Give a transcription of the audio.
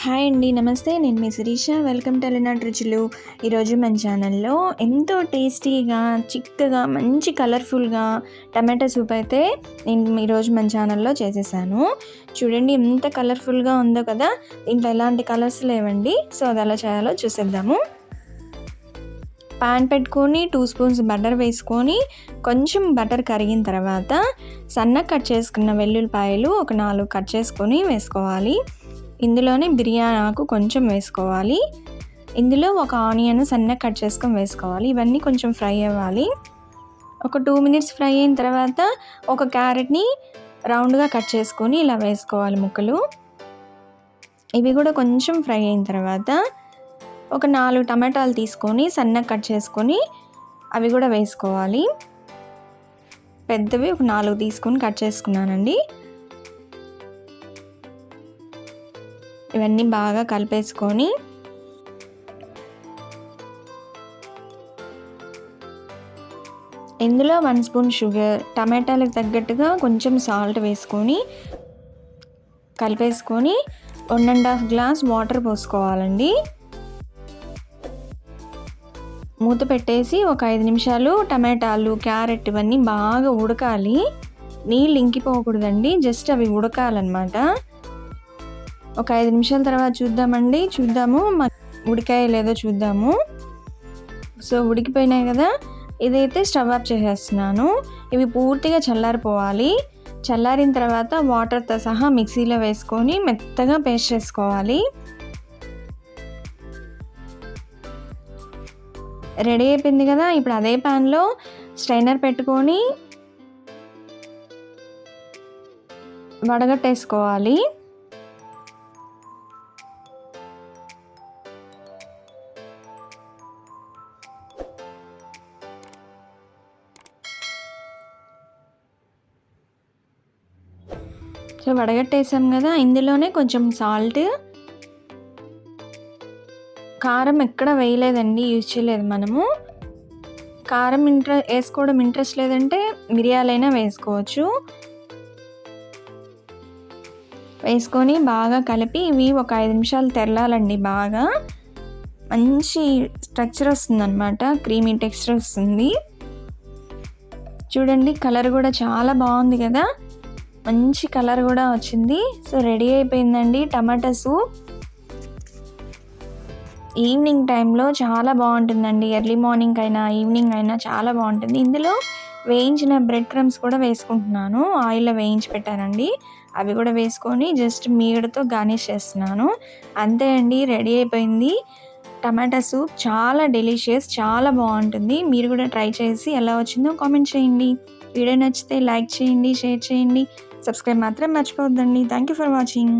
Hi అండి. నమస్తే. నేను మీ శిరీష. వెల్కమ్ టు అలనాటి రుచులు. ఈరోజు మన ఛానల్లో ఎంతో టేస్టీగా, చిక్కగా, మంచి కలర్ఫుల్గా టమాటా సూప్ అయితే నేను ఈరోజు మన ఛానల్లో చేసేసాను. చూడండి ఎంత కలర్ఫుల్గా ఉందో కదా. దీంట్లో ఎలాంటి కలర్స్ లేవండి. సో అది ఎలా చేయాలో చూసేద్దాము. పాన్ పెట్టుకొని 2 స్పూన్స్ బటర్ వేసుకొని కొంచెం బటర్ కరిగిన తర్వాత సన్నగా కట్ చేసుకున్న వెల్లుల్లిపాయలు ఒక 4 కట్ చేసుకొని వేసుకోవాలి. ఇందులోనే బిర్యానీ ఆకు కొంచెం వేసుకోవాలి. ఇందులో ఒక ఆనియన్ సన్నగా కట్ చేసుకొని వేసుకోవాలి. ఇవన్నీ కొంచెం ఫ్రై అవ్వాలి. ఒక 2 మినిట్స్ ఫ్రై అయిన తర్వాత ఒక క్యారెట్ని రౌండ్గా కట్ చేసుకొని ఇలా వేసుకోవాలి ముక్కలు. ఇవి కూడా కొంచెం ఫ్రై అయిన తర్వాత ఒక 4 టమాటాలు తీసుకొని సన్నగా కట్ చేసుకొని అవి కూడా వేసుకోవాలి. పెద్దవి ఒక 4 తీసుకొని కట్ చేసుకున్నానండి. ఇవన్నీ బాగా కలిపేసుకొని ఇందులో 1 స్పూన్ షుగర్, టమాటాలకు తగ్గట్టుగా కొంచెం సాల్ట్ వేసుకొని కలిపేసుకొని 1.5 గ్లాస్ వాటర్ పోసుకోవాలండి. మూత పెట్టేసి ఒక 5 నిమిషాలు టమాటాలు, క్యారెట్ ఇవన్నీ బాగా ఉడకాలి. నీళ్ళు ఇంకిపోకూడదండి, జస్ట్ అవి ఉడకాలన్నమాట. ఒక 5 నిమిషాల తర్వాత చూద్దాము ఉడికాయో లేదో చూద్దాము. సో ఉడికిపోయినాయి కదా. ఇదైతే స్టవ్ ఆఫ్ చేసేస్తున్నాను. ఇవి పూర్తిగా చల్లారిపోవాలి. చల్లారిన తర్వాత వాటర్తో సహా మిక్సీలో వేసుకొని మెత్తగా పేస్ట్ చేసుకోవాలి. రెడీ అయిపోయింది కదా. ఇప్పుడు అదే ప్యాన్లో స్ట్రైనర్ పెట్టుకొని వడగట్టేసుకోవాలి. సో వడగట్టేసాం కదా. ఇందులోనే కొంచెం సాల్ట్, కారం ఎక్కడ వేయలేదండి, యూజ్ చేయలేదు మనము. కారం వేసుకోవడం ఇంట్రెస్ట్ లేదంటే మిరియాలైనా వేసుకోవచ్చు. వేసుకొని బాగా కలిపి ఇవి ఒక 5 నిమిషాలు తెరలాలండి. బాగా మంచి స్ట్రక్చర్ వస్తుంది అన్నమాట, క్రీమీ టెక్స్చర్ వస్తుంది. చూడండి కలర్ కూడా చాలా బాగుంది కదా, మంచి కలర్ కూడా వచ్చింది. సో రెడీ అయిపోయిందండి టమాటా సూప్. ఈవినింగ్ టైంలో చాలా బాగుంటుందండి. ఎర్లీ మార్నింగ్ అయినా ఈవినింగ్ అయినా చాలా బాగుంటుంది. ఇందులో వేయించిన బ్రెడ్ క్రమ్స్ కూడా వేసుకుంటున్నాను. ఆయిల్లో వేయించి పెట్టానండి. అవి కూడా వేసుకొని జస్ట్ మీగడతో గార్నిష్ చేస్తున్నాను. అంతే అండి, రెడీ అయిపోయింది టమాటా సూప్. చాలా డెలిషియస్, చాలా బాగుంటుంది. మీరు కూడా ట్రై చేసి ఎలా వచ్చిందో కామెంట్ చేయండి. వీడియో నచ్చితే లైక్ చేయండి, షేర్ చేయండి, సబ్స్క్రైబ్ మాత్రం మర్చిపోవద్దండి. Thank you for watching.